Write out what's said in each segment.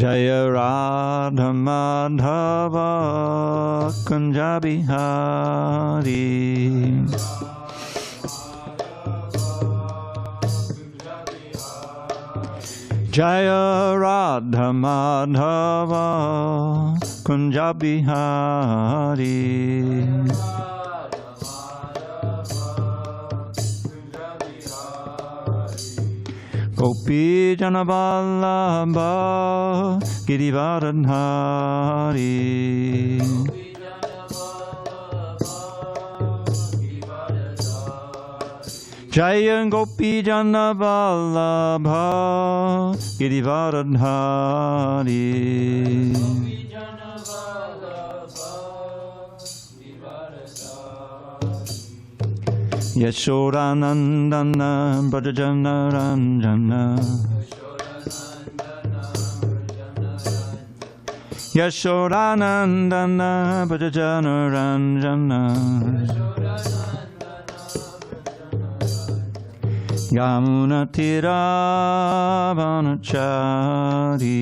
Jaya Radha Madhava Kunja Bihari. Jaya Radha Madhava Kunja Bihari. Gopi Jana Vallabha Girivardhari. Jaya Gopi Jana Vallabha Girivardhari. Yashodanandana Brajajana Ranjana. Yashodanandana Brajajana Ranjana. Yamuna Tira Vanachari.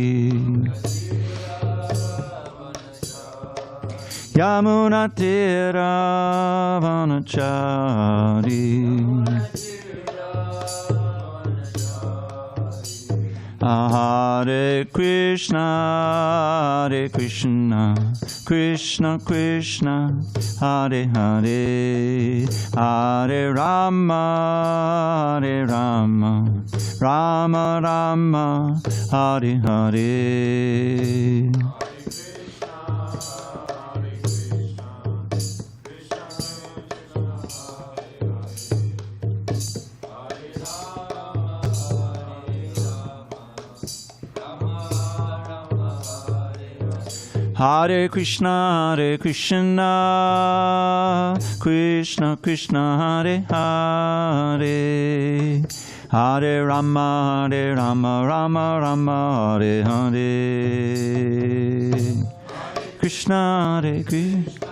Yamuna Tira Vanachari. Hare Krishna, Hare Krishna, Krishna Krishna, Hare Hare, Hare Rama, Hare Rama, Rama Rama, Hare Hare. Hare Krishna, Hare Krishna, Krishna Krishna, Hare Hare, Hare Rama, Hare Rama, Rama Rama, Hare Hare. Krishna, Hare Krishna.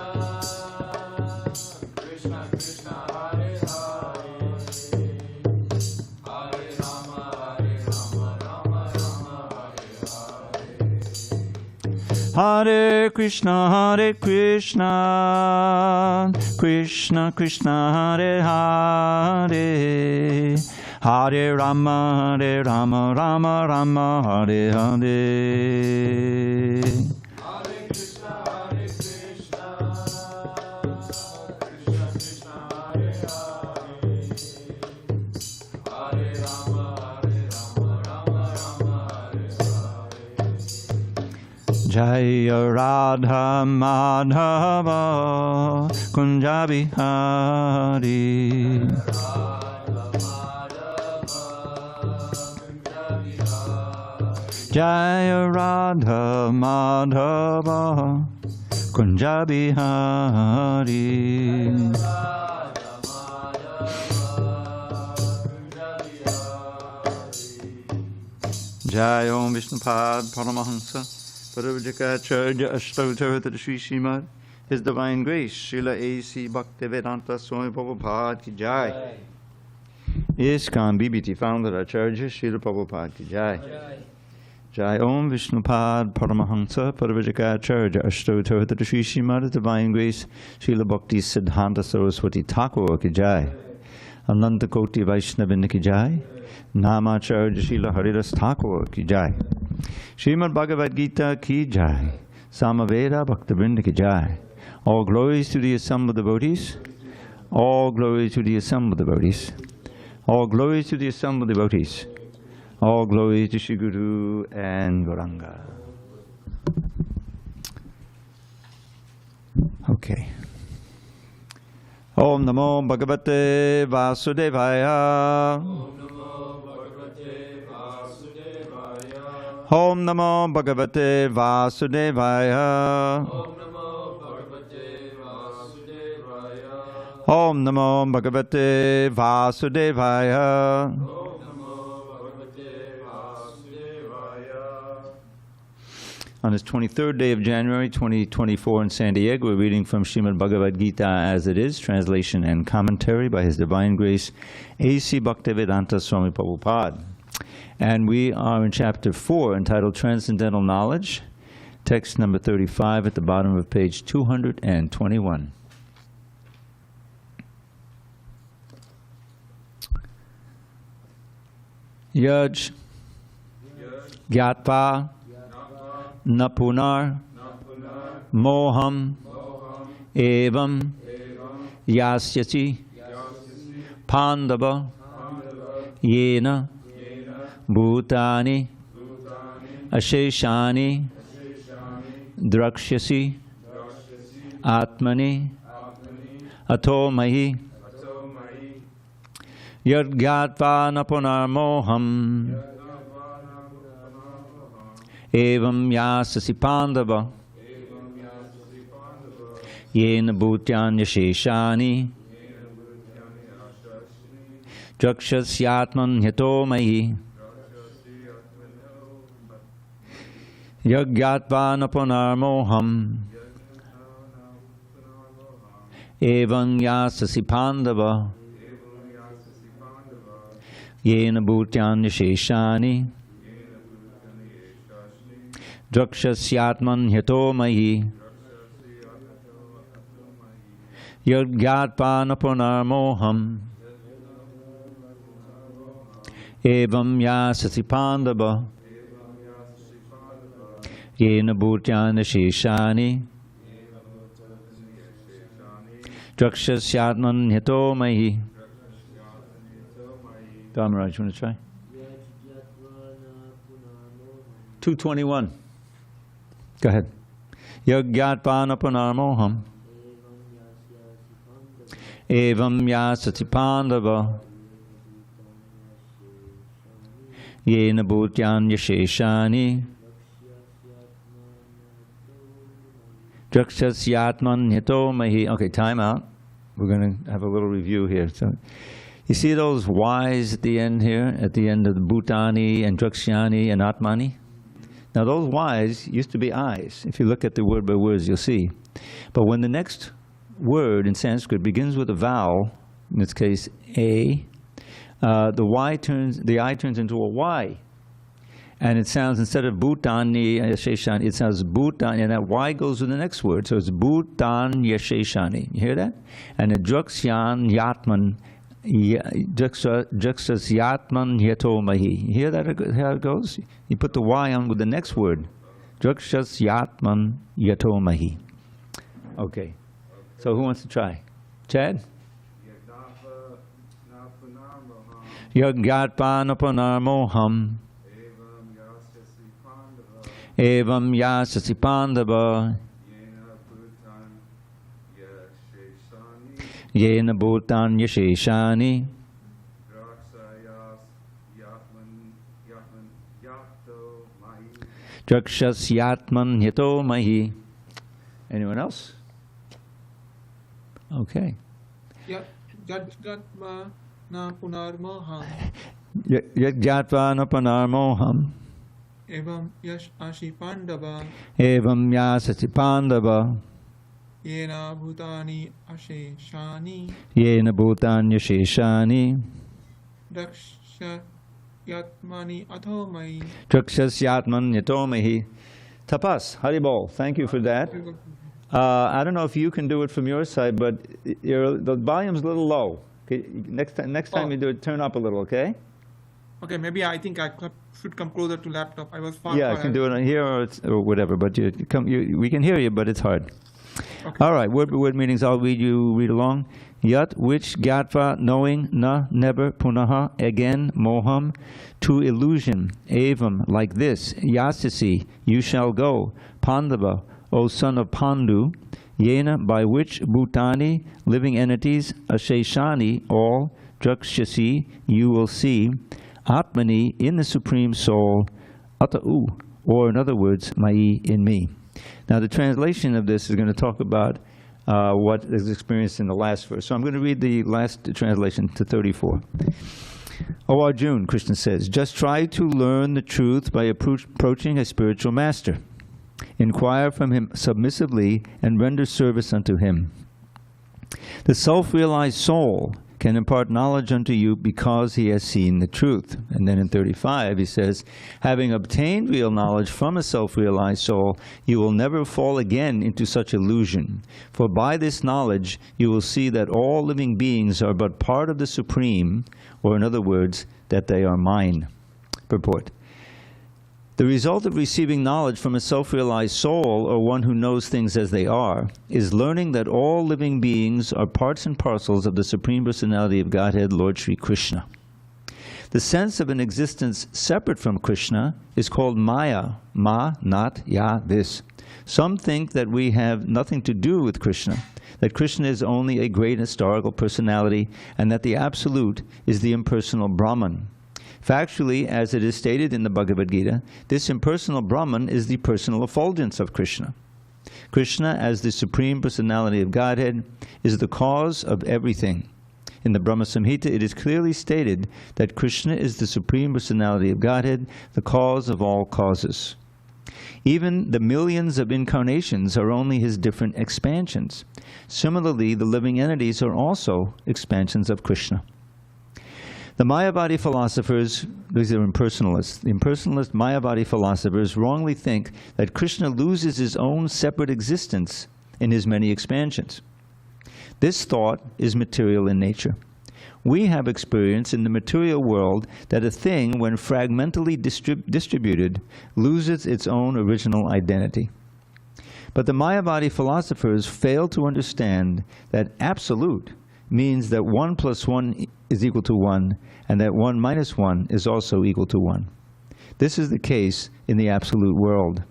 Hare Krishna, Hare Krishna, Krishna Krishna, Hare Hare, Hare Rama, Hare Rama, Rama Rama, Hare Hare. Hare Krishna, Hare Krishna, Krishna Krishna, Hare Hare, Hare Rama, Hare Rama, Rama Rama, Hare Hare. Jaya Radha Madhava Kunja Bihari. Jaya Radha Madhava Kunja Bihari. Jai Om Vishnupad Paramahansa Parvajikacharya Ashtavacharya Shri Srimad, His Divine Grace, Srila A.C. Bhaktivedanta Swami Prabhupada Ki Jai. ISKCON BBT Founder Acharya Srila Prabhupada Ki Jai. Jai Om Vishnupad Paramahansa Parvajikacharya Ashtavacharya Shri Srimad, His Divine Grace, Srila Bhakti Siddhanta Saraswati Thakur Ki Jai. Ananta Koti Vaishnavinda Ki Jai. Namacharya Srila Haridas Thakur Ki Jai. Srimad Bhagavad Gita Ki Jai. Samaveda Bhaktivinoda Ki Jai. All glories to the assembled devotees. All glories to the assembled devotees. All glories to the assembled devotees. All glories to Shri Guru and Gauranga. Okay. Om Namo Bhagavate Vasudevaya. Om Namo Bhagavate Vasudevaya. Om Namo Bhagavate Vasudevaya. On this 23rd day of January 2024 in San Diego, we're reading from Srimad Bhagavad Gita as it is, translation and commentary by His Divine Grace A.C. Bhaktivedanta Swami Prabhupada. And we are in chapter 4, entitled Transcendental Knowledge, text number 35 at the bottom of page 221. Yaj Gyatva Napunar Moham Evam Yasyati Pandava Yena Bhutani Asheshani Drakshasi Atmani Ato Mahi Yadgyatva Napunar Moham Evam Yasasi Pandava Yena Bhutyan Yasheshani Drakshasyaatman Hyato Mahi Yaggyatva Napunar Moham Evam Yasasi Pandava Yena Bhutyan Yasheshani Drakshasyaatman Hyato Mahi Yadgyatva Napunar Moham Evam Yasasi Pandava Yena Bhutyan Yasheshani Drakshasyaatman Hyato Mahi. Dharmaraj, you want to try? 221. Go ahead. Yaggyatva Napunar Moham Evam Yasati Pandava Yena Bhutyan Yasheshani Drakshasyaatman Hyato Mahi. Okay, time out. We're going to have a little review here. So, you see those Y's at the end here, at the end of the Bhutani and Drakshyani and Atmani? Now those Y's used to be I's. If you look at the word by words, you'll see. But when the next word in Sanskrit begins with a vowel, in this case A, the I turns into a Y. And it sounds, instead of Bhutani Yasheshani, it sounds Bhutan, and that Y goes with the next word. So it's Bhutan Yasheshani. You hear that? And the Draksyan Yatman, Drakshasyaatman Hyato Mahi. You hear that, how it goes? You put the Y on with the next word. Drakshasyaatman Hyato Mahi. Okay. So who wants to try? Chad? Yaggyatva Napunar Moham Evam Yasasi Pandava Yena Bhutan Yasheshani Drakshasyaatman Hyato Mahi. Anyone else? Okay. Yaggyatva Napunar Moham Yaggyatva Napunar Moham Evam Yasasi Pandava Evam Yasasi Pandava Yena Bhutani Asheshani Yena Bhutan Yasheshani Drakshasyaatmani Ato Mahi. Drakshasyaatman Hyato Mahi. Tapas, Haribol, thank you for that. I don't know if you can do it from your side, but the volume's a little low. Okay, next time you do it, turn up a little, okay? Okay, maybe I think I should come closer to laptop. I was far. Yeah, I can do it on here or whatever, but we can hear you, but it's hard. Okay. All right, word by word meanings, I'll read along. Yat, which, Gyatva, knowing, na, never, punaha, again, moham, to illusion, evam, like this, yasasi, you shall go, pandava, O son of Pandu, yena, by which, bhutani, living entities, asheshani, all, drakshasi, you will see, atmani, in the Supreme Soul, atau, or in other words, mai, in me. Now the translation of this is going to talk about what is experienced in the last verse. So I'm going to read the last translation to 34. O Arjuna, Krishna says, just try to learn the truth by approaching a spiritual master. Inquire from him submissively and render service unto him. The self-realized soul can impart knowledge unto you because he has seen the truth. And then in 35 he says, having obtained real knowledge from a self-realized soul, you will never fall again into such illusion. For by this knowledge you will see that all living beings are but part of the Supreme, or in other words, that they are mine. Purport. The result of receiving knowledge from a self-realized soul, or one who knows things as they are, is learning that all living beings are parts and parcels of the Supreme Personality of Godhead, Lord Sri Krishna. The sense of an existence separate from Krishna is called Maya. Ma, not, ya, this. Some think that we have nothing to do with Krishna, that Krishna is only a great historical personality, and that the Absolute is the impersonal Brahman. Factually, as it is stated in the Bhagavad Gita, this impersonal Brahman is the personal effulgence of Krishna. Krishna, as the Supreme Personality of Godhead, is the cause of everything. In the Brahma Samhita, it is clearly stated that Krishna is the Supreme Personality of Godhead, the cause of all causes. Even the millions of incarnations are only his different expansions. Similarly, the living entities are also expansions of Krishna. The Mayavadi philosophers, these are impersonalists, the impersonalist Mayavadi philosophers wrongly think that Krishna loses his own separate existence in his many expansions. This thought is material in nature. We have experience in the material world that a thing, when fragmentally distributed, loses its own original identity. But the Mayavadi philosophers fail to understand that absolute means that 1 plus 1 is equal to 1, and that 1 minus 1 is also equal to 1. This is the case in the absolute world.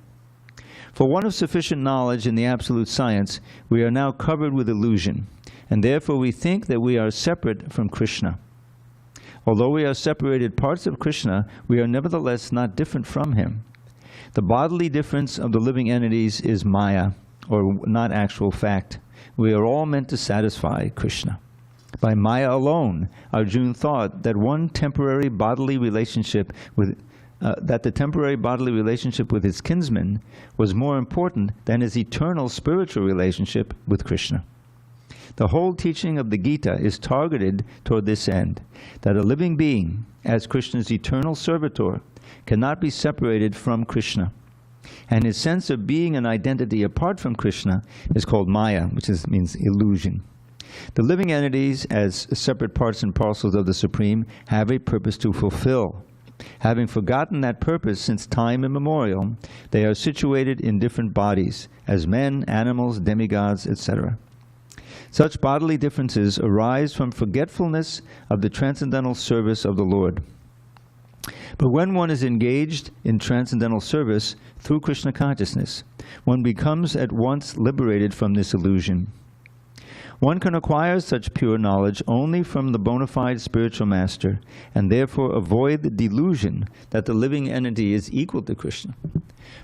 For one of sufficient knowledge in the absolute science, we are now covered with illusion, and therefore we think that we are separate from Krishna. Although we are separated parts of Krishna, we are nevertheless not different from him. The bodily difference of the living entities is Maya, or not actual fact. We are all meant to satisfy Krishna. By Maya alone, Arjuna thought that the temporary bodily relationship with his kinsman was more important than his eternal spiritual relationship with Krishna. The whole teaching of the Gita is targeted toward this end, that a living being, as Krishna's eternal servitor, cannot be separated from Krishna. And his sense of being an identity apart from Krishna is called Maya, which means illusion. The living entities, as separate parts and parcels of the Supreme, have a purpose to fulfill. Having forgotten that purpose since time immemorial, they are situated in different bodies, as men, animals, demigods, etc. Such bodily differences arise from forgetfulness of the transcendental service of the Lord. But when one is engaged in transcendental service through Krishna consciousness, one becomes at once liberated from this illusion. One can acquire such pure knowledge only from the bona fide spiritual master, and therefore avoid the delusion that the living entity is equal to Krishna.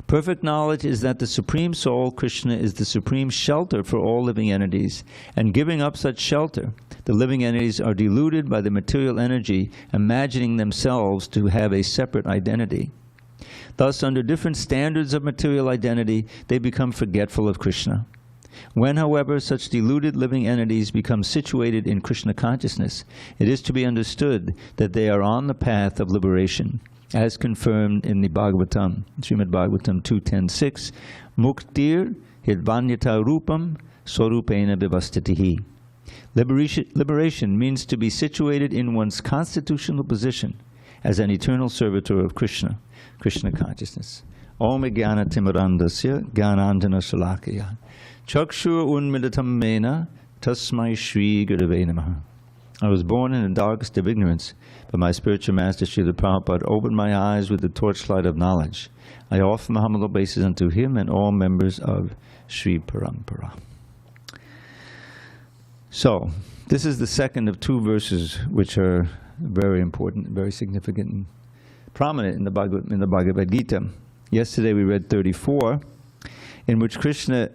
Perfect knowledge is that the Supreme Soul, Krishna, is the supreme shelter for all living entities, and giving up such shelter, the living entities are deluded by the material energy, imagining themselves to have a separate identity. Thus, under different standards of material identity, they become forgetful of Krishna. When, however, such deluded living entities become situated in Krishna consciousness, it is to be understood that they are on the path of liberation, as confirmed in the Bhagavatam, Srimad Bhagavatam 2.10.6, Muktir hidvanyata rupam swarupena vivastitihi. Liberation means to be situated in one's constitutional position as an eternal servitor of Krishna, Krishna consciousness. Om Jnana Timirandasya Jnanandjana Shalakaya Chakshur Unmilitam Mena Tasmai Shri Gurave Namaha. I was born in the darkest of ignorance, but my spiritual master Srila Prabhupada opened my eyes with the torchlight of knowledge. I offer my humble obeisances unto him and all members of Sri Parampara. So, this is the second of two verses which are very important, very significant, and prominent in the Bhagavad Gita. Yesterday we read 34, in which Krishna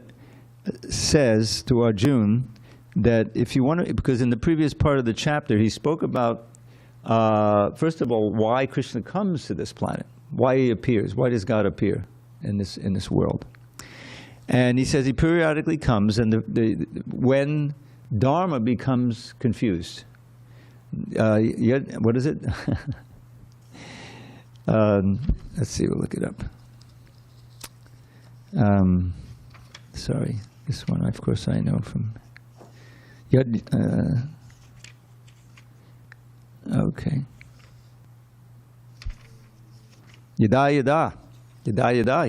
says to Arjuna that if you want to, because in the previous part of the chapter he spoke about, first of all, why Krishna comes to this planet, why he appears, why does God appear in this world. And he says he periodically comes, and when Dharma becomes confused, what is it? Let's see, we'll look it up. Sorry, this one, of course, I know from. Okay. Yada hi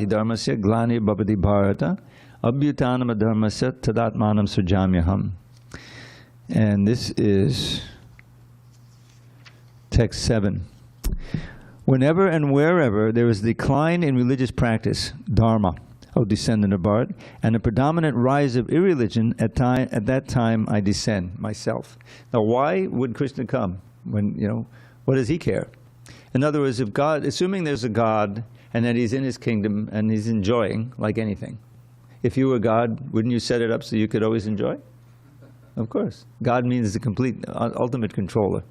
dharmasya glani bhavati bharata abhyutanam adharmasya tadatmanam sujamyaham. And this is text 7. Whenever and wherever there is decline in religious practice, dharma, O descendant of Bharat, and a predominant rise of irreligion, at that time I descend myself. Now, why would Krishna come? When, what does he care? In other words, if God, assuming there's a God and that he's in his kingdom and he's enjoying like anything, if you were God, wouldn't you set it up so you could always enjoy? Of course. God means the complete, ultimate controller.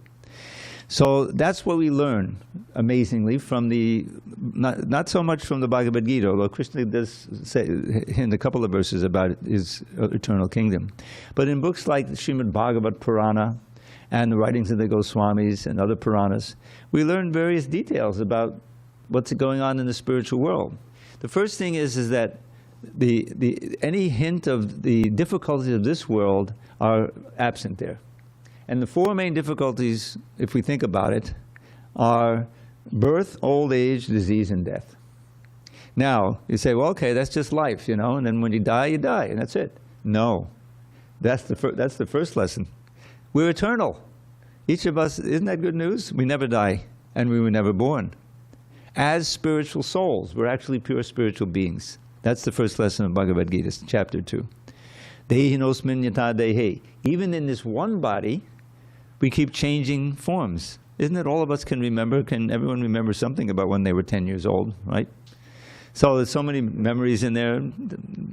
So that's what we learn, amazingly, from the, not so much from the Bhagavad Gita, although Krishna does say in a couple of verses about his eternal kingdom. But in books like the Srimad Bhagavad Purana and the writings of the Goswamis and other Puranas, we learn various details about what's going on in the spiritual world. The first thing is that any hint of the difficulties of this world are absent there. And the four main difficulties, if we think about it, are birth, old age, disease, and death. Now, you say, well, okay, that's just life, and then when you die, and that's it. No. That's the first lesson. We're eternal. Each of us, isn't that good news? We never die, and we were never born. As spiritual souls, we're actually pure spiritual beings. That's the first lesson of Bhagavad Gita, chapter 2. Dehinosmin yata dehe. Even in this one body, we keep changing forms. Isn't it all of us can remember? Can everyone remember something about when they were 10 years old, right? So there's so many memories in there.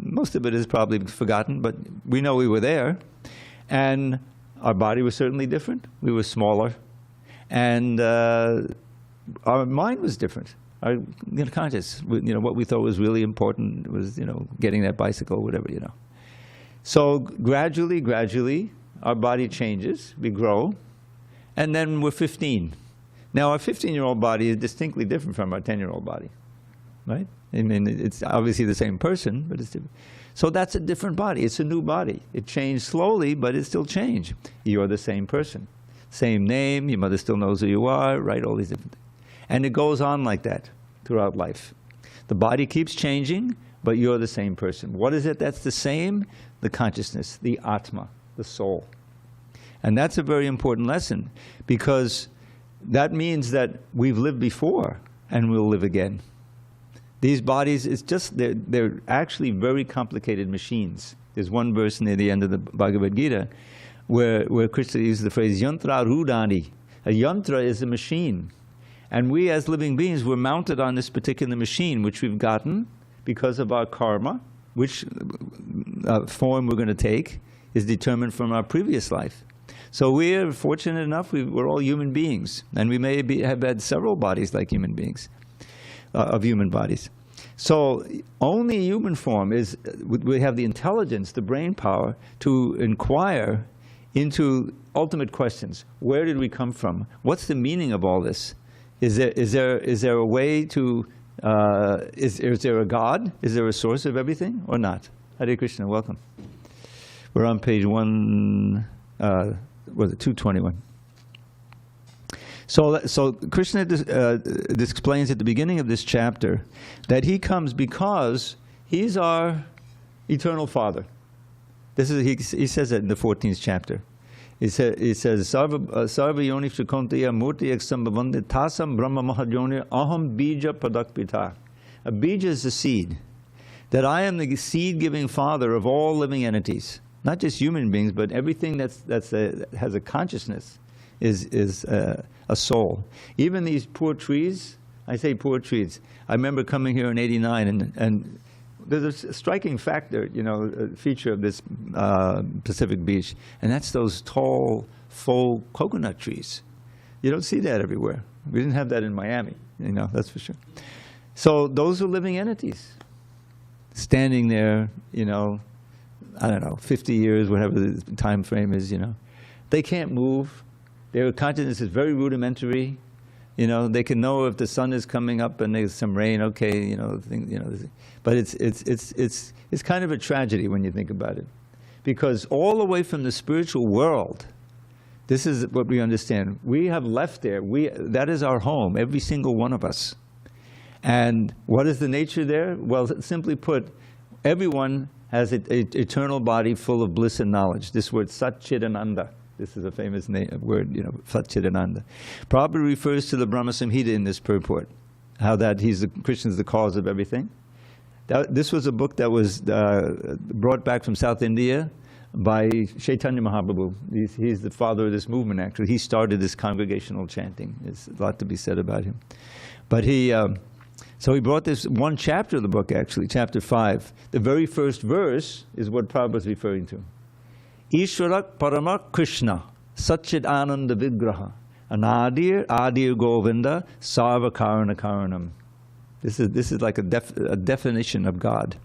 Most of it is probably forgotten, but we know we were there. And our body was certainly different. We were smaller. And our mind was different. Our conscious, what we thought was really important was, getting that bicycle, whatever, So gradually, our body changes, we grow, and then we're 15. Now, our 15-year-old body is distinctly different from our 10-year-old body, right? I mean, it's obviously the same person, but it's different. So that's a different body. It's a new body. It changed slowly, but it still changed. You're the same person. Same name, your mother still knows who you are, right? All these different things. And it goes on like that throughout life. The body keeps changing, but you're the same person. What is it that's the same? The consciousness, the Atma, the soul. And that's a very important lesson, because that means that we've lived before and we'll live again. These bodies, it's just, they're actually very complicated machines. There's one verse near the end of the Bhagavad Gita where Krishna uses the phrase, yantra rudani. A yantra is a machine. And we as living beings, we're mounted on this particular machine, which we've gotten because of our karma, which form we're going to take is determined from our previous life. So we're fortunate enough, we're all human beings, and we may have had several bodies like human beings, of human bodies. So only human form is, we have the intelligence, the brain power, to inquire into ultimate questions. Where did we come from? What's the meaning of all this? Is there a way to, is there a God? Is there a source of everything or not? Hare Krishna, welcome. We're on page 221. So Krishna explains at the beginning of this chapter that he comes because he's our eternal Father. He says that in the 14th chapter. He says, Sarva yoni shikontiya murti eksambhavande tasam brahma mahajoni aham bija padakpita. A bija is a seed. That I am the seed-giving father of all living entities. Not just human beings, but everything has a consciousness is a soul. Even these poor trees, I say poor trees. I remember coming here in '89, and there's a striking factor, a feature of this Pacific beach, and that's those tall, full coconut trees. You don't see that everywhere. We didn't have that in Miami, that's for sure. So those are living entities, standing there, I don't know, 50 years, whatever the time frame is, They can't move. Their consciousness is very rudimentary. You know, they can know if the sun is coming up and there's some rain. Okay, you know, but it's kind of a tragedy when you think about it, because all the way from the spiritual world, this is what we understand. We have left there. That is our home, every single one of us. And what is the nature there? Well, simply put, everyone has an eternal body full of bliss and knowledge. This word, Satchidananda. This is a famous word, you know, Satchidananda. Prabhupada refers to the Brahma Samhita in this purport, how that Krishna is the cause of everything. This was a book that was brought back from South India by Chaitanya Mahaprabhu. He's the father of this movement, actually. He started this congregational chanting. There's a lot to be said about him. But so he brought this one chapter of the book, actually, chapter 5. The very first verse is what Prabhupada is referring to. Ishwarak Paramak Krishna, Satchid Ananda Vigraha, Adir Govinda, Sarva Karana Karanam. This is like a definition of God.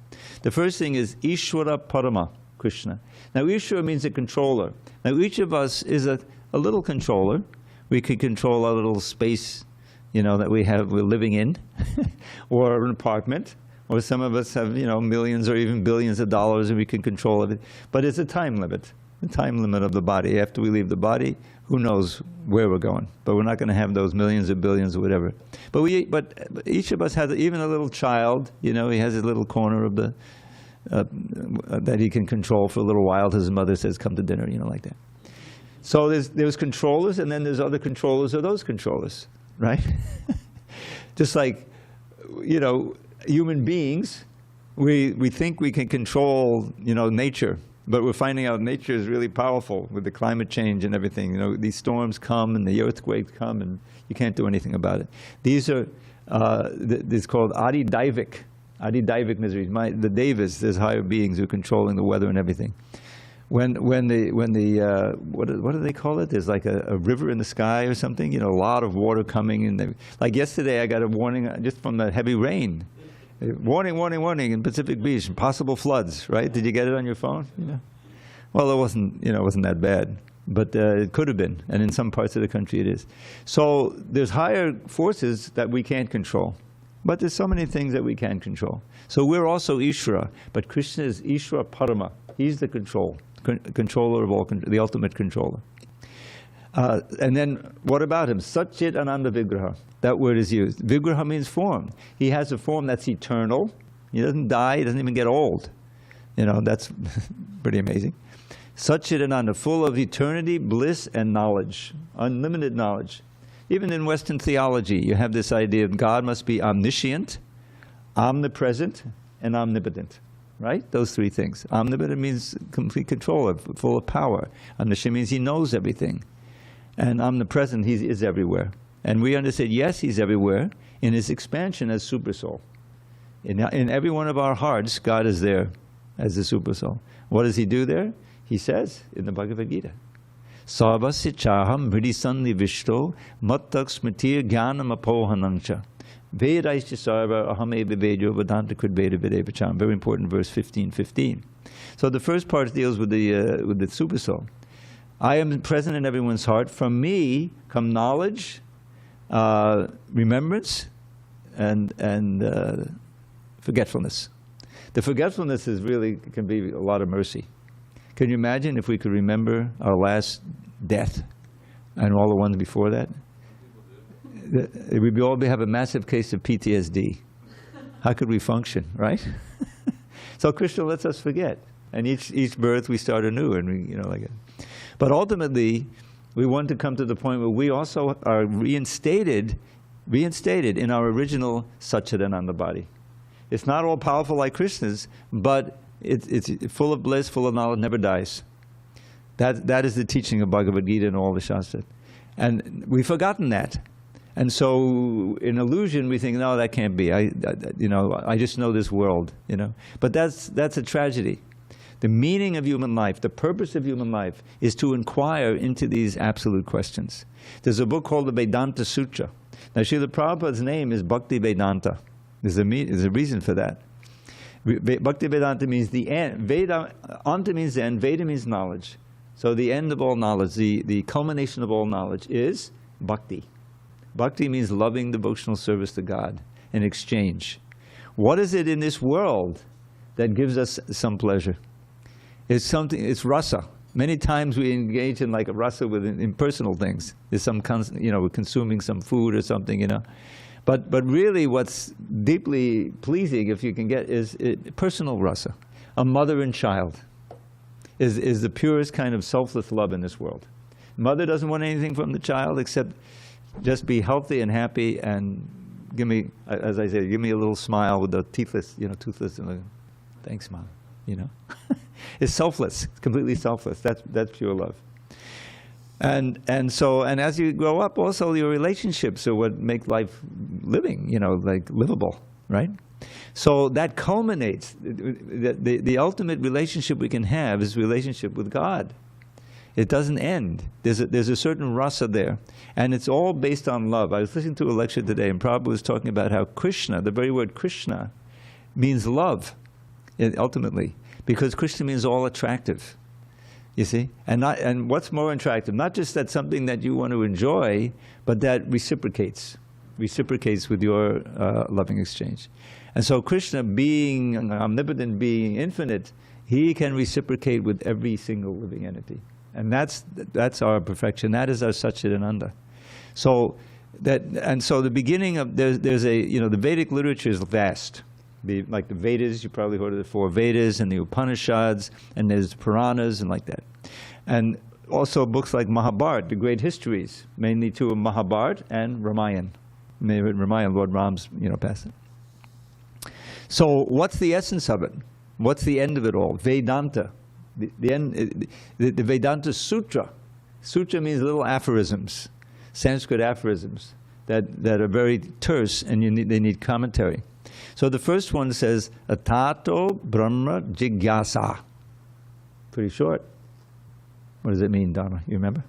The first thing is Ishwara Parama Krishna. Now Ishwara means a controller. Now each of us is a little controller. We can control our little space, you know, that we're living in, or an apartment, or some of us have, you know, millions or even billions of dollars and we can control it. But it's a time limit, the time limit of the body. After we leave the body, who knows where we're going? But we're not going to have those millions or billions or whatever. But each of us has, even a little child, you know, he has his little corner of the that he can control for a little while till his mother says, come to dinner, you know, like that. So there's controllers, and then there's other controllers of those controllers, right? Just like, you know, human beings, we think we can control, you know, nature, but we're finding out nature is really powerful with the climate change and everything. You know, these storms come and the earthquakes come and you can't do anything about it. These are, this is called Adi-Daivik miseries. The Devas, there's higher beings who are controlling the weather and everything. When the what do they call it? There's like a river in the sky or something, you know, a lot of water coming, and like yesterday I got a warning just from the heavy rain. Warning, warning, warning in Pacific Beach, possible floods, right? Did you get it on your phone? You know? Well, it wasn't that bad, but it could have been, and in some parts of the country it is. So there's higher forces that we can't control, but there's so many things that we can control. So we're also Ishvara, but Krishna is Ishvara Parama. He's the controller of all, the ultimate controller. And then what about him? Satchit Ananda Vigraha. That word is used. Vigraha means form. He has a form that's eternal. He doesn't die. He doesn't even get old. You know, that's pretty amazing. Satchit Ananda, full of eternity, bliss, and knowledge. Unlimited knowledge. Even in Western theology, you have this idea of God must be omniscient, omnipresent, and omnipotent. Right? Those three things. Omnipotent means complete control, full of power. Omniscient means he knows everything. And omnipresent, he is everywhere. And we understand, yes, he's everywhere in his expansion as Supersoul. In every one of our hearts, God is there as the Supersoul. What does he do there? He says in the Bhagavad Gita, Sarvasya chaham vridisanni vishto mattak smitir jnanam apohanancha vedaisya sarva ahame vivejo vedanta kridveda videvacham. Very important verse 15:15. So the first part deals with the Supersoul. I am present in everyone's heart. From me come knowledge, remembrance, and forgetfulness. The forgetfulness can be a lot of mercy. Can you imagine if we could remember our last death and all the ones before that? We'd all have a massive case of PTSD. How could we function, right? So Krishna lets us forget, and each birth we start anew, and we, you know, like it. But ultimately, we want to come to the point where we also are reinstated in our original Satchidananda body. It's not all powerful like Krishna's, but it's full of bliss, full of knowledge, never dies. That is the teaching of Bhagavad Gita and all the Shastras. And we've forgotten that. And so in illusion we think, no, that can't be. I just know this world, you know. But that's a tragedy. The meaning of human life, the purpose of human life, is to inquire into these absolute questions. There's a book called the Vedanta Sutra. Now, Srila Prabhupada's name is Bhakti Vedanta. There's a reason for that. Bhakti Vedanta means the end. Anta means end, Veda means knowledge. So the end of all knowledge, the culmination of all knowledge is bhakti. Bhakti means loving devotional service to God in exchange. What is it in this world that gives us some pleasure? It's rasa. Many times we engage in like a rasa with impersonal things. There's some, we're consuming some food or something, But really what's deeply pleasing, if you can get, is personal rasa. A mother and child is the purest kind of selfless love in this world. Mother doesn't want anything from the child except just be healthy and happy and give me, as I say, give me a little smile with the toothless, toothless, and thanks, Mom, It's selfless, it's completely selfless. That's pure love. And as you grow up, also your relationships are what make life living, like livable, right? So that culminates, the ultimate relationship we can have is relationship with God. It doesn't end. There's a certain rasa there. And it's all based on love. I was listening to a lecture today, and Prabhupada was talking about how Krishna, the very word Krishna, means love, ultimately. Because Krishna means all attractive. You see? And what's more attractive? Not just that something that you want to enjoy, but that reciprocates with your loving exchange. And so Krishna, being omnipotent, being infinite, he can reciprocate with every single living entity. And that's our perfection. That is our Satchidananda. So the beginning of there's the Vedic literature is vast. Like the Vedas, you probably heard of the 4 Vedas and the Upanishads, and there's Puranas and like that. And also books like Mahabharata, the great histories, mainly 2 of Mahabharata and Ramayana. Ramayana, Lord Ram's, passing. So what's the essence of it? What's the end of it all? Vedanta. The Vedanta Sutra. Sutra means little aphorisms, Sanskrit aphorisms that are very terse, and they need commentary. So the first one says, Atato Brahma Jigyasa. Pretty short. What does it mean, Dharma? You remember?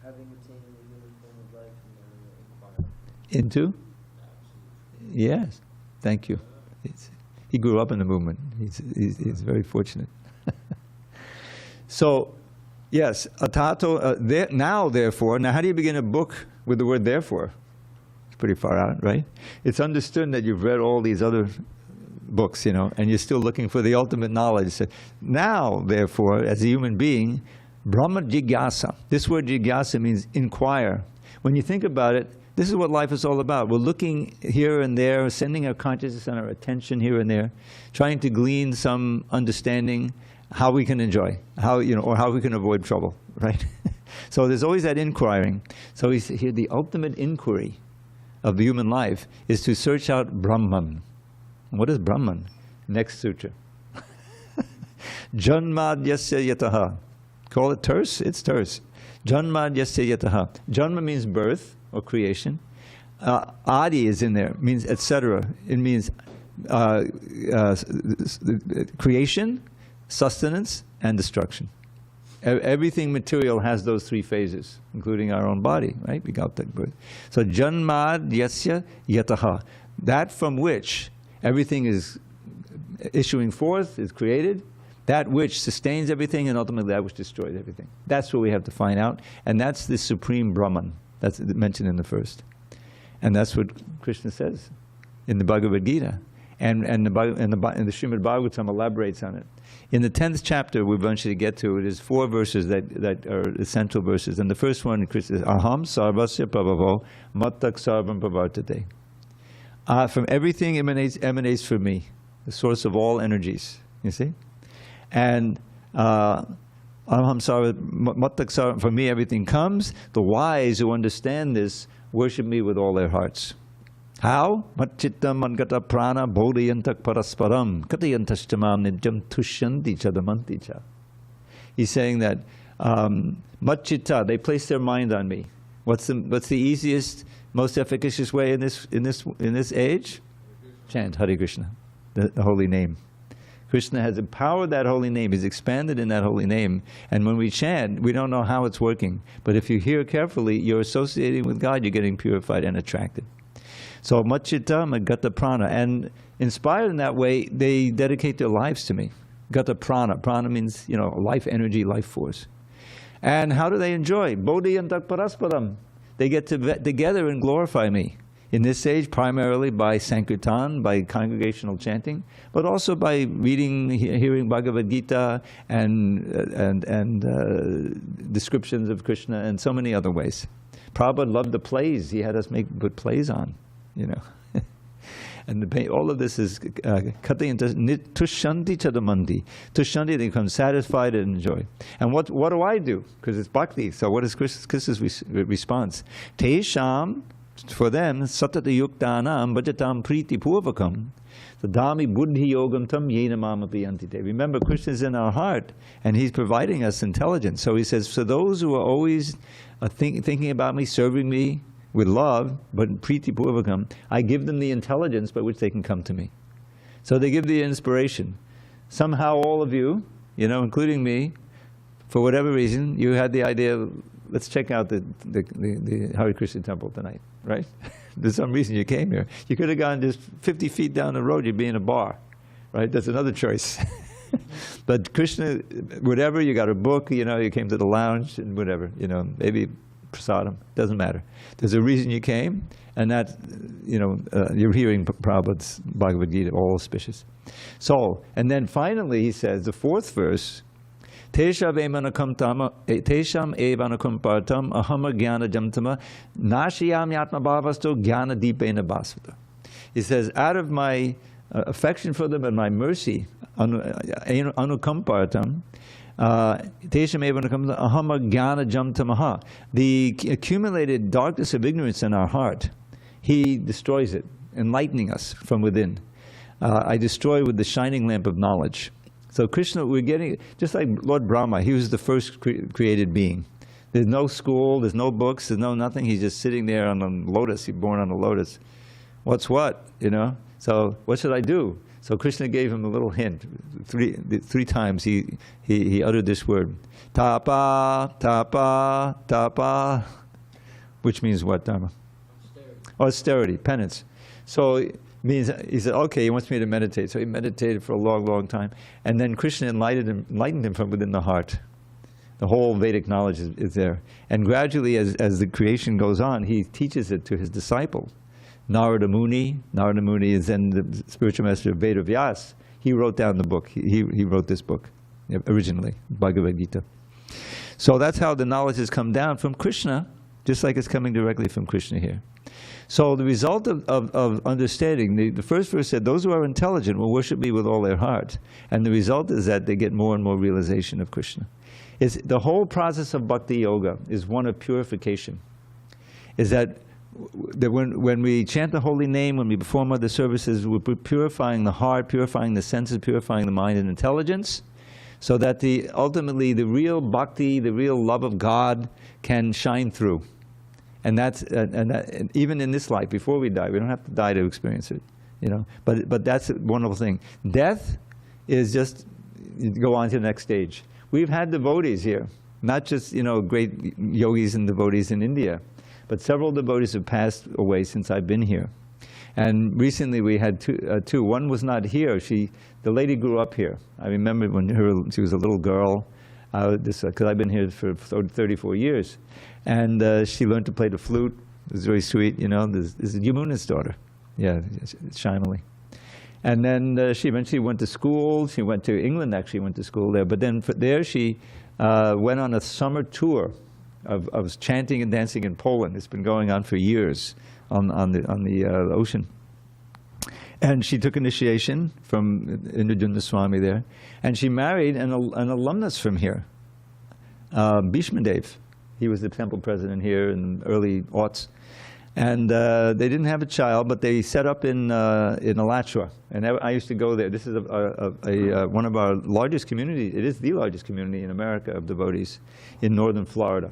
Having attained the human form of life and into? Yes. Thank you. He grew up in the movement. He's very fortunate. So, yes, Atato, now therefore, now how do you begin a book with the word therefore? It's pretty far out, right? It's understood that you've read all these other books, and you're still looking for the ultimate knowledge. So now, therefore, as a human being, Brahma Jigyasa. This word Jigyasa means inquire. When you think about it, this is what life is all about. We're looking here and there, sending our consciousness and our attention here and there, trying to glean some understanding how we can enjoy, or how we can avoid trouble, right? So there's always that inquiring. So here, the ultimate inquiry of the human life is to search out Brahman. What is Brahman? Next sutra. Janmadyasya yataha. Call it terse? It's terse. Janmadyasya yataha. Janma means birth or creation. Adi is in there, means etc. It means creation, sustenance, and destruction. Everything material has those 3 phases, including our own body, right? We got that birth. So janmad yasya yataha. That from which everything is issuing forth, is created, that which sustains everything, and ultimately that which destroys everything. That's what we have to find out, and that's the supreme Brahman. That's mentioned in the first. And that's what Krishna says in the Bhagavad Gita. And the Srimad Bhagavatam elaborates on it. In the 10th chapter we eventually get to, it is 4 verses that are essential verses. And the first one, Krishna says, Aham sarvasya prabhavo mattak sarvam pravartate. From everything emanates from me, the source of all energies, you see? And Aham sarva mattak sarvam, from me everything comes. The wise who understand this worship me with all their hearts. How? Matchittam mangata prana bodhiyantak parasparam katayantastamam nijam tushyanti chadamanti cha. He's saying that matchitta, they place their mind on me. What's the easiest, most efficacious way in this age? Chant Hare Krishna, the holy name. Krishna has empowered that holy name. He's expanded in that holy name. And when we chant, we don't know how it's working. But if you hear carefully, you're associating with God, you're getting purified and attracted. So, Matchitta Gata Prana. And inspired in that way, they dedicate their lives to me. Gata Prana. Prana means, life energy, life force. And how do they enjoy? Bodhi and parasparam. They get together and glorify me. In this age, primarily by Sankirtan, by congregational chanting, but also by reading, hearing Bhagavad Gita and descriptions of Krishna and so many other ways. Prabhupada loved the plays. He had us put plays on, you know. And all of this is tushanti chadamandi. Tushanti, they become satisfied and enjoy. And what do I do? Because it's bhakti. So what is Krishna's response? Tesham, for them, satata yuktanam bhajatam priti purvakam tadami buddhi yogam tam yena mamapi antite. Remember, Krishna is in our heart, and he's providing us intelligence. So he says, for those who are always thinking about me, serving me with love, but priti purvakam, I give them the intelligence by which they can come to me. So they give the inspiration. Somehow all of you, you know, including me, for whatever reason, you had the idea, let's check out the Hare Krishna temple tonight, right? There's some reason you came here. You could have gone just 50 feet down the road, you'd be in a bar, right? That's another choice. But Krishna, whatever, you got a book, you know, you came to the lounge and whatever, you know, maybe prasadam, doesn't matter. There's a reason you came, and that, you know, you're hearing Prabhupada's Bhagavad Gita, all auspicious. So, and then finally he says, the fourth verse, Tesham evanakam partam ahama jnana jamtama nashiyam yatma bhavasto jnana deepena bhasvata. He says, out of my affection for them and my mercy, anukam partam, tesham evanakam ahama jnana jamtamaha, the accumulated darkness of ignorance in our heart, he destroys it, enlightening us from within. I destroy with the shining lamp of knowledge. So Krishna, we're getting, just like Lord Brahma, he was the first created being. There's no school, there's no books, there's no nothing. He's just sitting there on a lotus, he's born on a lotus. What's what, you know? So what should I do? So Krishna gave him a little hint. Three times he uttered this word. Tapa, tapa, tapa. Which means what, Dharma? Austerity. Austerity, penance. So means, he said, okay, he wants me to meditate. So he meditated for a long, long time. And then Krishna enlightened him from within the heart. The whole Vedic knowledge is there. And gradually, as the creation goes on, he teaches it to his disciple. Narada Muni is then the spiritual master of Veda Vyas. He wrote down the book. He wrote this book originally, Bhagavad Gita. So that's how the knowledge has come down from Krishna, just like it's coming directly from Krishna here. So the result of understanding, the first verse said, those who are intelligent will worship me with all their heart. And the result is that they get more and more realization of Krishna. The whole process of bhakti yoga is one of purification. Is that when we chant the holy name, when we perform other services, we're purifying the heart, purifying the senses, purifying the mind and intelligence, so that ultimately the real bhakti, the real love of God can shine through. And that even in this life, before we die, we don't have to die to experience it, you know. But that's a wonderful thing. Death is just, you go on to the next stage. We've had devotees here, not just, you know, great yogis and devotees in India, but several devotees have passed away since I've been here. And recently we had two. One was not here. The lady grew up here. I remember when she was a little girl. Because I've been here for 34 years. And she learned to play the flute. It was very sweet, you know. This is Yamuna's daughter. Yeah, Shimali. And then she eventually went to school. She went to England, actually went to school there. But then there she went on a summer tour of chanting and dancing in Poland. It's been going on for years on the ocean. And she took initiation from Indradunda Swami there. And she married an alumnus from here, Bhishmadev. He was the temple president here in the early aughts. And they didn't have a child, but they set up in Alachua. And I used to go there. This is one of our largest communities. It is the largest community in America of devotees in northern Florida.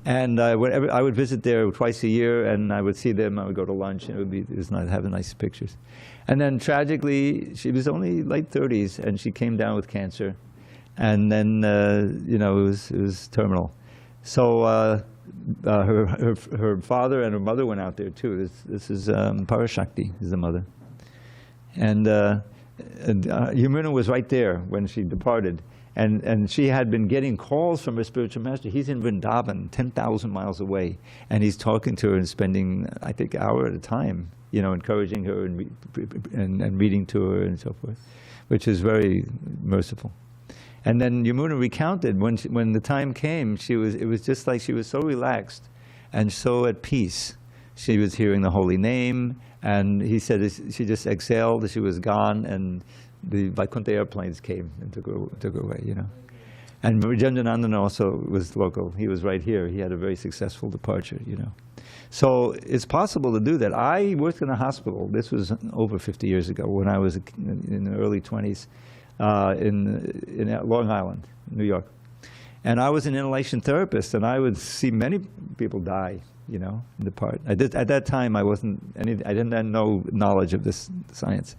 And I would visit there twice a year, and I would see them. I would go to lunch, and it was nice, have nice pictures. And then tragically, she was only late 30s, and she came down with cancer. And then, you know, it was terminal. So her father and her mother went out there too. This is Parashakti, is the mother. And Yamuna was right there when she departed. And she had been getting calls from her spiritual master. He's in Vrindavan, 10,000 miles away, and he's talking to her and spending, I think, an hour at a time, you know, encouraging her and reading to her and so forth, which is very merciful. And then Yamuna recounted when the time came, it was just like she was so relaxed and so at peace. She was hearing the holy name, and he said she just exhaled, she was gone, and the Vaikuntha airplanes came and took her away, you know. And Vijendraనందన also was local. He was right here. He had a very successful departure, you know. So it's possible to do that. I worked in a hospital. This was over 50 years ago when I was in the early 20s in Long Island, New York. And I was an inhalation therapist, and I would see many people die, you know, depart. At that time, I didn't have no knowledge of this science.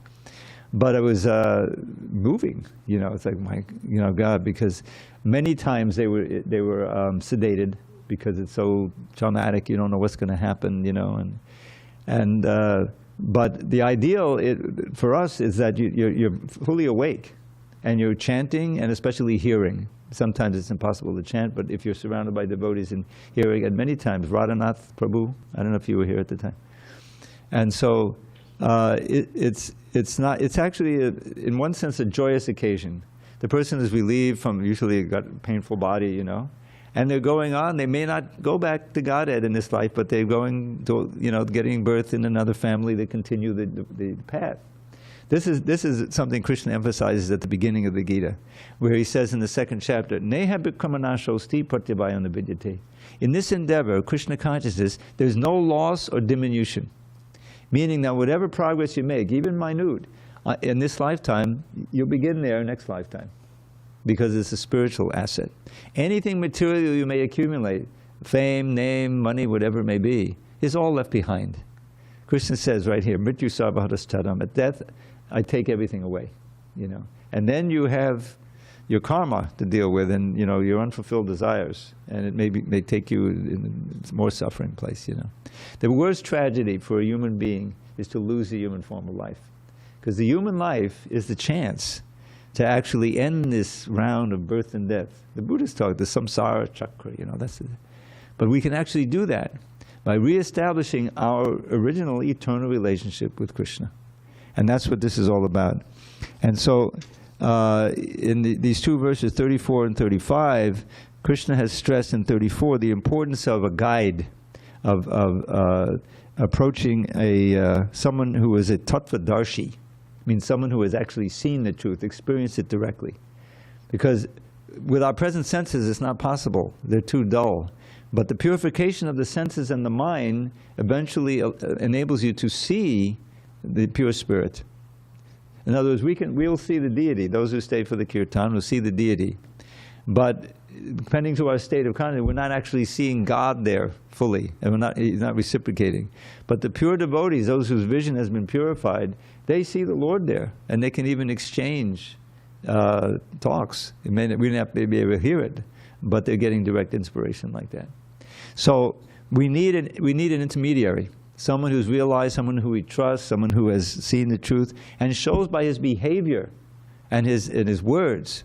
But it was moving, you know. It's like, my, you know, God, because many times they were sedated because it's so traumatic. You don't know what's going to happen, you know. But the ideal for us is that you're fully awake, and you're chanting, and especially hearing. Sometimes it's impossible to chant, but if you're surrounded by devotees and hearing, and many times Radhanath Prabhu, I don't know if you were here at the time, and so. It's actually, in one sense, a joyous occasion. The person is relieved from usually got a painful body, you know, and they're going on. They may not go back to Godhead in this life, but they're going to, you know, getting birth in another family. They continue the path. This is something Krishna emphasizes at the beginning of the Gita, where he says in the second chapter, Neha bhikramanashosti pratyabhayana vidyate. In this endeavor, Krishna consciousness, there's no loss or diminution. Meaning that whatever progress you make, even minute, in this lifetime, you'll begin there next lifetime, because it's a spiritual asset. Anything material you may accumulate, fame, name, money, whatever it may be, is all left behind. Krishna says right here, Mrityu sarvahatastatam, at death, I take everything away, you know. And then you have your karma to deal with, and, you know, your unfulfilled desires, and it may take you in a more suffering place, you know. The worst tragedy for a human being is to lose the human form of life, because the human life is the chance to actually end this round of birth and death. The Buddhists talk the samsara chakra, you know, that's it. But we can actually do that by reestablishing our original eternal relationship with Krishna, and that's what this is all about. And so in these two verses, 34 and 35, Krishna has stressed in 34 the importance of a guide, of approaching someone who is a tattvadarshi, means someone who has actually seen the truth, experienced it directly. Because with our present senses, it's not possible. They're too dull. But the purification of the senses and the mind eventually enables you to see the pure spirit. In other words, we'll see the deity. Those who stay for the kirtan will see the deity. But depending to our state of consciousness, we're not actually seeing God there fully, and He's not reciprocating. But the pure devotees, those whose vision has been purified, they see the Lord there, and they can even exchange talks. We may not be able to hear it, but they're getting direct inspiration like that. So we need an intermediary. Someone who's realized, someone who we trust, someone who has seen the truth, and shows by his behavior and his words,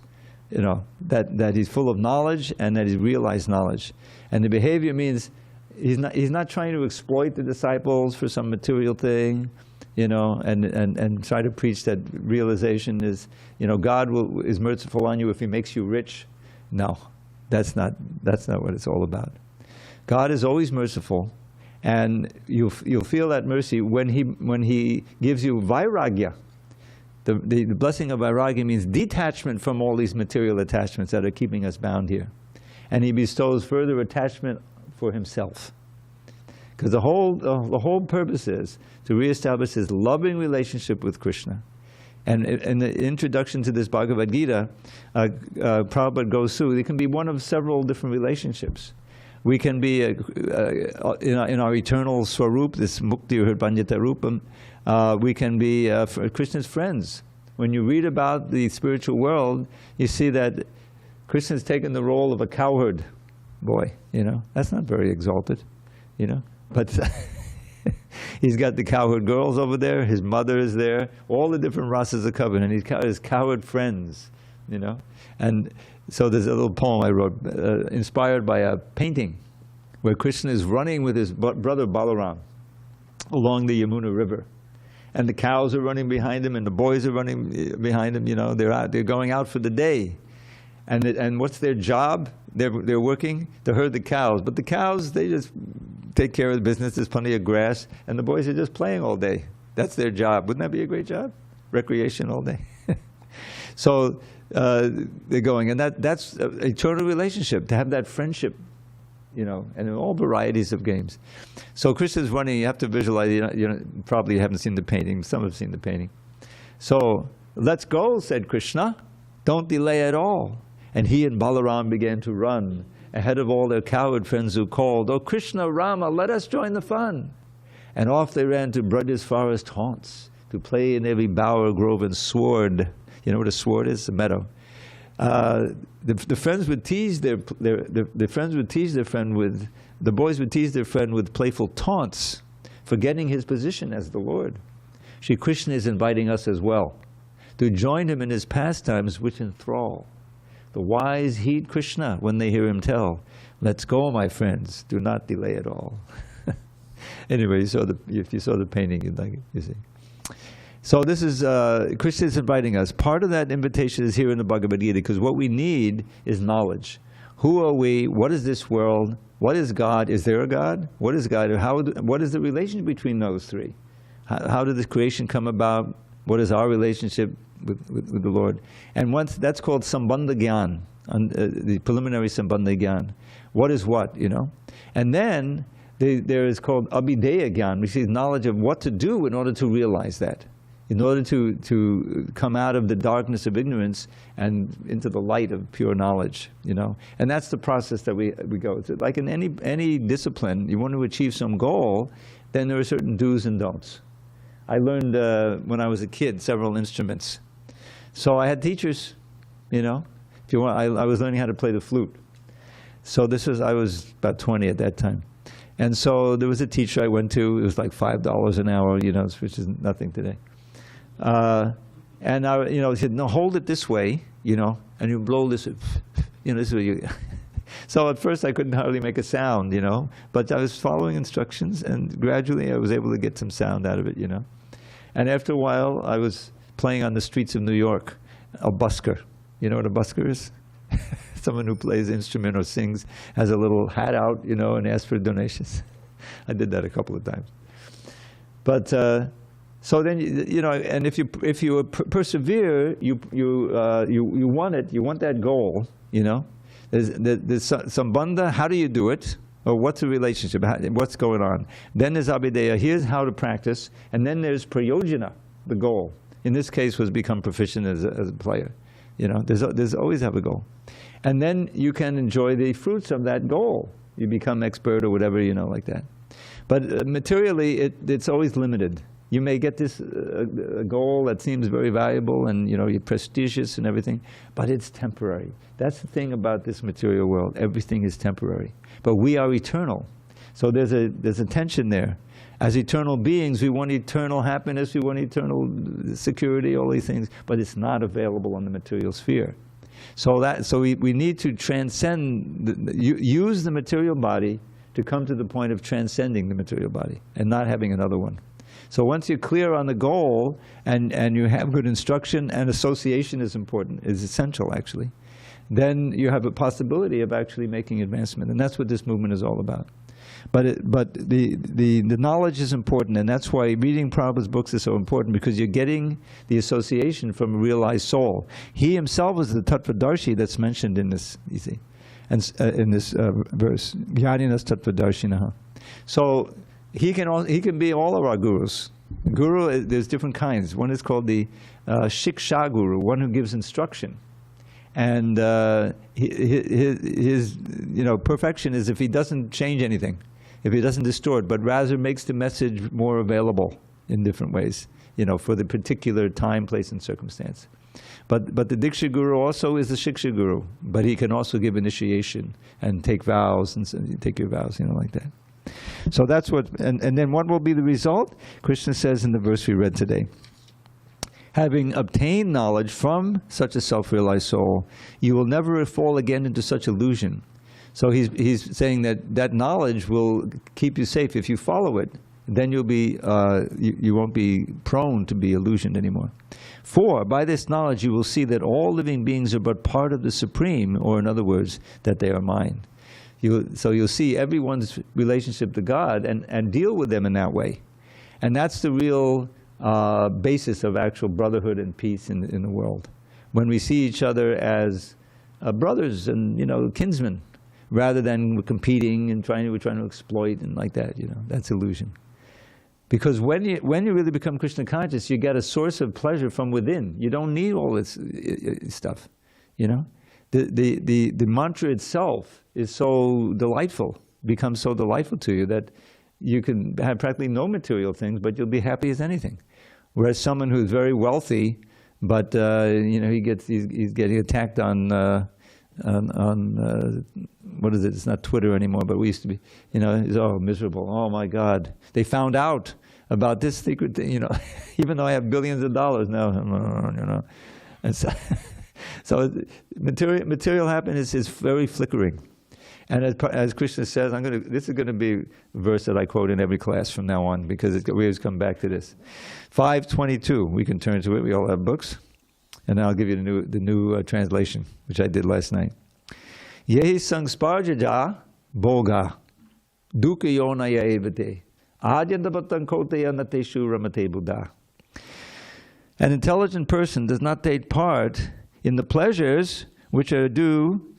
you know, that he's full of knowledge and that he's realized knowledge. And the behavior means he's not trying to exploit the disciples for some material thing, you know, and try to preach that realization is, you know, God is merciful on you if He makes you rich. No, that's not what it's all about. God is always merciful. And you'll feel that mercy when he gives you vairagya. The blessing of vairagya means detachment from all these material attachments that are keeping us bound here. And He bestows further attachment for Himself. Because the whole purpose is to reestablish His loving relationship with Krishna. And in the introduction to this Bhagavad Gita, Prabhupada goes through, it can be one of several different relationships. We can be in our eternal swarup, this mukti or hirbanyata rupam. We can be Krishna's friends. When you read about the spiritual world, you see that Krishna's taken the role of a cowherd boy. You know, that's not very exalted, you know. But he's got the cowherd girls over there. His mother is there. All the different rasas are covered, and he's got his cowherd friends you know. And so there's a little poem I wrote, inspired by a painting, where Krishna is running with his brother Balaram along the Yamuna River. And the cows are running behind him, and the boys are running behind him, you know. They're going out for the day. And what's their job? They're working to herd the cows. But the cows, they just take care of the business. There's plenty of grass. And the boys are just playing all day. That's their job. Wouldn't that be a great job? Recreation all day. So they're going. And that's an eternal relationship, to have that friendship, you know, and in all varieties of games. So Krishna's running. You have to visualize. You know, probably haven't seen the painting. Some have seen the painting. So, let's go, said Krishna. Don't delay at all. And he and Balaram began to run ahead of all their coward friends who called, "Oh Krishna, Rama, let us join the fun." And off they ran to Braja's forest haunts, to play in every bower, grove, and sward. You know what a sward is? A meadow. The friends would tease the boys would tease their friend with playful taunts, forgetting his position as the Lord. Shri Krishna is inviting us as well to join him in his pastimes which enthrall. The wise heed Krishna when they hear him tell, "Let's go, my friends, do not delay at all." Anyway, if you saw the painting, you'd like it, you see. So this is, Krishna is inviting us. Part of that invitation is here in the Bhagavad Gita, because what we need is knowledge. Who are we? What is this world? What is God? Is there a God? What is God? What is the relationship between those three? How did this creation come about? What is our relationship with the Lord? And once that's called Sambandha Gyan, the preliminary Sambandha Gyan. What is what, you know? And then there is called Abhideya Gyan, which is knowledge of what to do in order to realize that. In order to come out of the darkness of ignorance and into the light of pure knowledge, you know. And that's the process that we go through. Like in any discipline, you want to achieve some goal, then there are certain do's and don'ts. I learned when I was a kid several instruments. So I had teachers, you know. If you want, I was learning how to play the flute. So I was about 20 at that time. And so there was a teacher I went to. It was like $5 an hour, you know, which is nothing today. And I, you know, he said, "No, hold it this way, you know, and you blow this, you know, this way." So at first I couldn't hardly make a sound, you know, but I was following instructions, and gradually I was able to get some sound out of it, you know. And after a while, I was playing on the streets of New York, a busker. You know what a busker is? Someone who plays an instrument or sings, has a little hat out, you know, and asks for donations. I did that a couple of times. But so then, you know, and if you persevere, you want it. You want that goal, you know. There's Sambandha. How do you do it? Or what's the relationship? What's going on? Then there's Abhideya. Here's how to practice. And then there's Prayojana, the goal. In this case, was become proficient as a player. You know, there's always have a goal. And then you can enjoy the fruits of that goal. You become expert or whatever, you know, like that. But materially, it's always limited. You may get this a goal that seems very valuable and, you know, you're prestigious and everything, but it's temporary. That's the thing about this material world. Everything is temporary. But we are eternal. So there's a tension there. As eternal beings, we want eternal happiness, we want eternal security, all these things, but it's not available on the material sphere. So we need to transcend, use the material body to come to the point of transcending the material body and not having another one. So once you're clear on the goal and you have good instruction, and association is important, is essential actually, then you have a possibility of actually making advancement. And that's what this movement is all about. But the knowledge is important, and that's why reading Prabhupada's books is so important, because you're getting the association from a realized soul. He himself is the Tattvadarshi that's mentioned in this, you see, and in this verse, Jnaninas Tattvadarshinaha. So he can be all of our gurus. Guru, there's different kinds. One is called the Shiksha Guru, one who gives instruction. And his perfection is if he doesn't change anything, if he doesn't distort, but rather makes the message more available in different ways, you know, for the particular time, place, and circumstance. But the Diksha Guru also is the Shiksha Guru, but he can also give initiation and take vows, and take your vows, you know, like that. So that's what, and then what will be the result? Krishna says in the verse we read today, Having obtained knowledge from such a self-realized soul, you will never fall again into such illusion. So he's saying that knowledge will keep you safe if you follow it. Then you'll be you won't be prone to be illusioned anymore. For by this knowledge you will see that all living beings are but part of the Supreme, or in other words, that they are mine. So you'll see everyone's relationship to God and deal with them in that way. And that's the real basis of actual brotherhood and peace in the world. When we see each other as brothers and, you know, kinsmen, rather than competing and we're trying to exploit and like that, you know, that's illusion. Because when you really become Krishna conscious, you get a source of pleasure from within. You don't need all this stuff, you know. The mantra itself is so delightful, becomes so delightful to you that you can have practically no material things, but you'll be happy as anything. Whereas someone who's very wealthy, but you know, he's getting attacked on what is it? It's not Twitter anymore, but we used to be. You know, he's miserable. Oh my God! They found out about this secret thing. You know, even though I have billions of dollars now, you know, and so material happiness is very flickering. And as Krishna says, this is going to be a verse that I quote in every class from now on, because we always come back to this. 5:22. We can turn to it. We all have books. And I'll give you the new translation, which I did last night. Yehi sangsparjaja boga dukkha yonaya evate adyantapatan koteya nateshu ramate buddha. An intelligent person does not take part in the pleasures which are due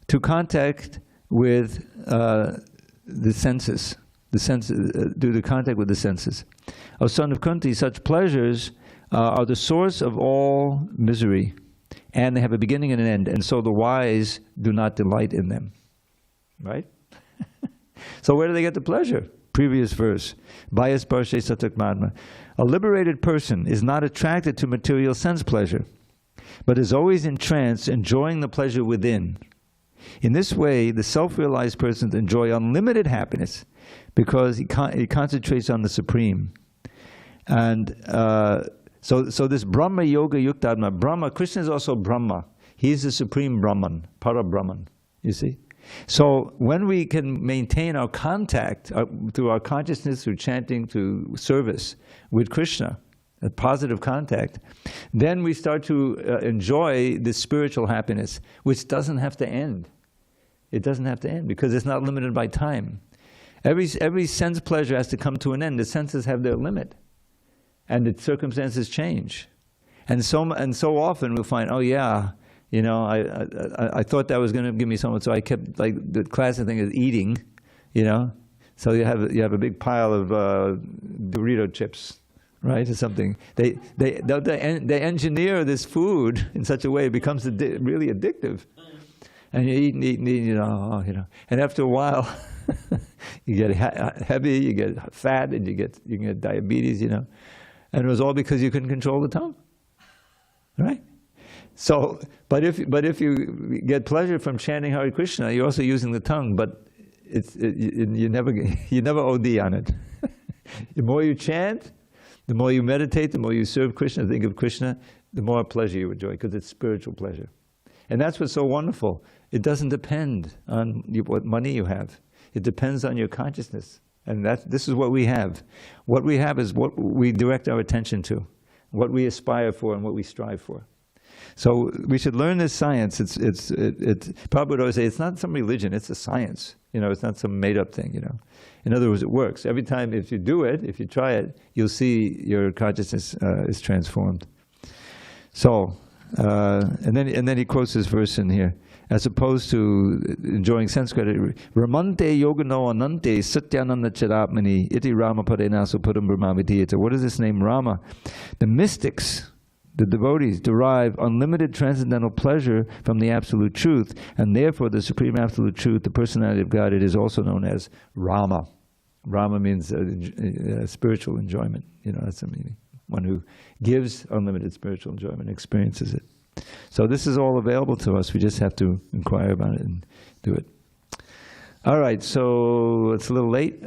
to contact with the senses, due to contact with the senses. O son of Kunti, such pleasures are the source of all misery, and they have a beginning and an end, and so the wise do not delight in them. Right? So where do they get the pleasure? Previous verse. Bayas parshe satakmadma. A liberated person is not attracted to material sense pleasure, but is always in trance, enjoying the pleasure within. In this way, the self-realized persons enjoy unlimited happiness because he concentrates on the Supreme. And so this Brahma Yoga Yuktadma, Brahma, Krishna is also Brahma. He's the Supreme Brahman, Para-Brahman, you see. So when we can maintain our contact through our consciousness, through chanting, through service with Krishna, a positive contact, then we start to enjoy this spiritual happiness, which doesn't have to end. It doesn't have to end because it's not limited by time. Every sense pleasure has to come to an end. The senses have their limit, and the circumstances change. And so often we'll find, oh yeah, you know, I thought that was going to give me something, so I kept, like the classic thing is eating, you know. So you have a big pile of Dorito chips, right, or something. They engineer this food in such a way it becomes really addictive, and you eat and eat and eat, you know, and after a while, you get heavy, you get fat, and you can get diabetes, you know, and it was all because you couldn't control the tongue, right? So, but if you get pleasure from chanting Hare Krishna, you're also using the tongue, but you never OD on it. The more you chant, the more you meditate, the more you serve Krishna, think of Krishna, the more pleasure you enjoy, because it's spiritual pleasure. And that's what's so wonderful. It doesn't depend on what money you have. It depends on your consciousness. And this is what we have. What we have is what we direct our attention to, what we aspire for and what we strive for. So we should learn this science. Prabhupada would always say, it's not some religion, it's a science. You know, it's not some made-up thing, you know. In other words, it works. Every time, if you do it, if you try it, you'll see your consciousness is transformed. So, and then he quotes this verse in here. As opposed to enjoying sense credit, Ramante yogano anante satyananda charatmani iti rama padenaso padam brahmavidiyata. What is this name, Rama? The mystics, the devotees, derive unlimited transcendental pleasure from the absolute truth, and therefore the supreme absolute truth, the personality of God, it is also known as Rama. Rama means spiritual enjoyment. You know, that's the meaning. One who gives unlimited spiritual enjoyment, experiences it. So this is all available to us. We just have to inquire about it and do it. All right, so it's a little late.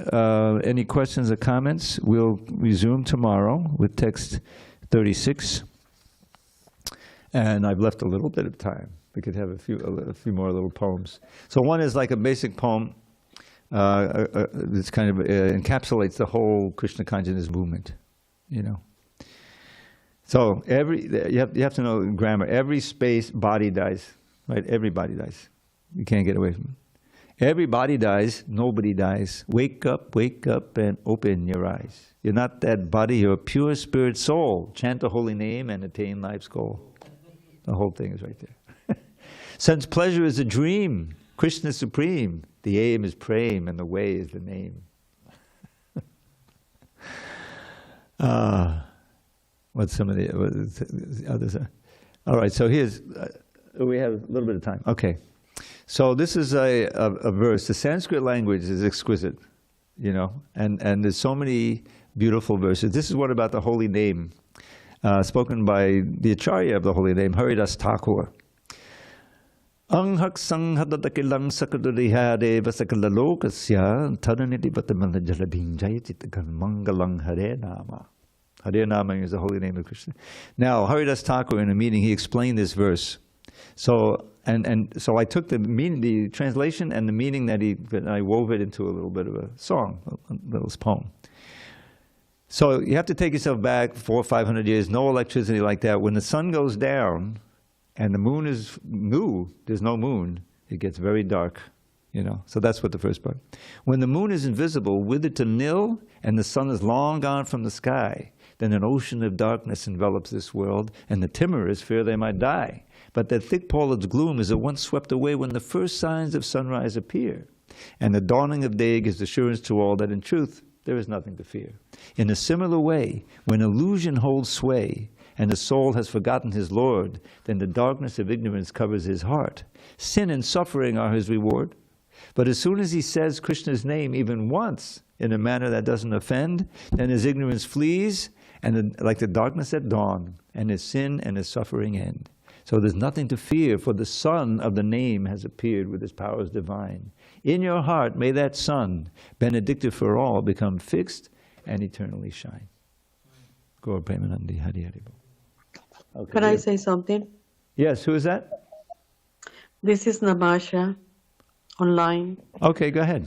Any questions or comments? We'll resume tomorrow with text 36. And I've left a little bit of time. We could have a few more little poems. So one is like a basic poem. This kind of encapsulates the whole Krishna consciousness movement, you know. So you have to know grammar. Every space, body dies, right? Everybody dies. You can't get away from it. Everybody dies, nobody dies. Wake up, and open your eyes. You're not that body, you're a pure spirit soul. Chant the holy name and attain life's goal. The whole thing is right there. Sense pleasure is a dream. Krishna is supreme. The aim is praying, and the way is the name. What's some of the others? All right, so here's, we have a little bit of time. Okay, so this is a verse. The Sanskrit language is exquisite, you know, and there's so many beautiful verses. This is one about the holy name, spoken by the Acharya of the holy name, Haridas Thakur. Anghak sanghadatakilang sakadurihade vasakalalokasya tadaniti vatamala jalabhinjayatitakan mangalang hare nama. Hare nama is the holy name of Krishna. Now, Haridas Thakur in a meeting, he explained this verse. So, so I took the meaning, the translation and the meaning that I wove it into a little bit of a song, a little poem. So you have to take yourself back 400 or 500 years, no electricity like that. When the sun goes down, and the moon is new, there's no moon, it gets very dark, you know. So that's what the first part. When the moon is invisible, withered to nil, and the sun is long gone from the sky, then an ocean of darkness envelops this world, and the timorous fear they might die. But that thick pall of gloom is at once swept away when the first signs of sunrise appear, and the dawning of day gives assurance to all that in truth there is nothing to fear. In a similar way, when illusion holds sway, and the soul has forgotten his Lord, then the darkness of ignorance covers his heart. Sin and suffering are his reward. But as soon as he says Krishna's name even once in a manner that doesn't offend, then his ignorance flees, and like the darkness at dawn, and his sin and his suffering end. So there's nothing to fear, for the sun of the name has appeared with his powers divine. In your heart may that sun, benedictive for all, become fixed and eternally shine. Gaur Premanandi Hari Hari Bol. Okay. Can I say something? Yes, who is that? This is Namasha, online. Okay, go ahead.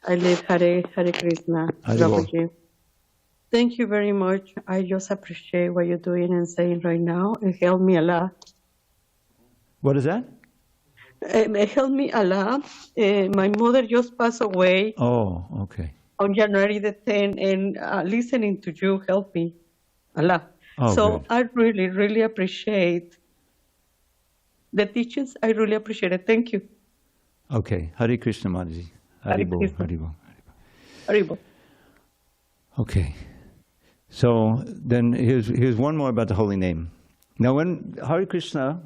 I live Hare Krishna. Hari. Thank you very much. I just appreciate what you're doing and saying right now. It helped me a lot. What is that? It helped me a lot. My mother just passed away. Oh, okay. On January the 10th, and listening to you helped me a lot. Oh, so good. I really, really appreciate the teachings. I really appreciate it. Thank you. Okay. Hare Krishna Mataji. Hare Haribol, Krishna. Haribol. Haribol. Okay. So then here's one more about the holy name. Now when Hare Krishna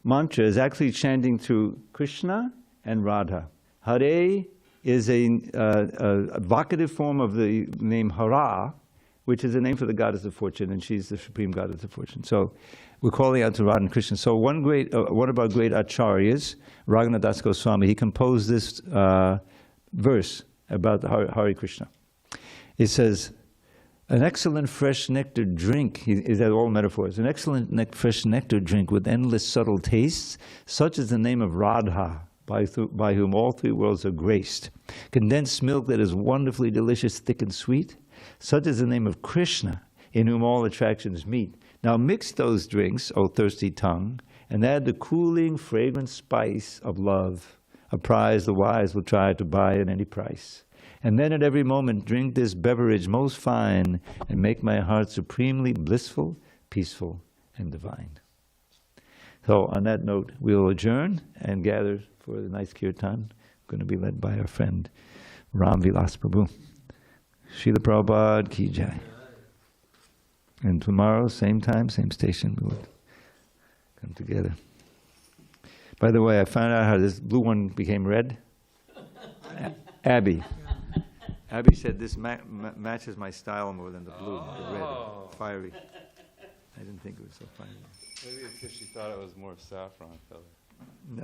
mantra is actually chanting through Krishna and Radha. Hare is a vocative form of the name Hara, which is a name for the goddess of fortune, and she's the supreme goddess of fortune. So we're calling out to Radha and Krishna. So one of our great acharyas, Raghunath Das Goswami, he composed this verse about Hare Krishna. It says, an excellent fresh nectar drink, is that all metaphors? An excellent fresh nectar drink with endless subtle tastes, such as the name of Radha, by whom all three worlds are graced. Condensed milk that is wonderfully delicious, thick and sweet, such as the name of Krishna, in whom all attractions meet. Now mix those drinks, O thirsty tongue, and add the cooling, fragrant spice of love, a prize the wise will try to buy at any price. And then at every moment drink this beverage most fine, and make my heart supremely blissful, peaceful, and divine. So on that note, we'll adjourn and gather for the nice kirtan, going to be led by our friend Ram Vilas Prabhu. Srila Prabhupada Ki Jai. And tomorrow, same time, same station, we will come together. By the way, I found out how this blue one became red. Abby. Abby said this matches my style more than the blue, the red, fiery. I didn't think it was so fiery. Maybe it's because she thought it was more saffron color. No.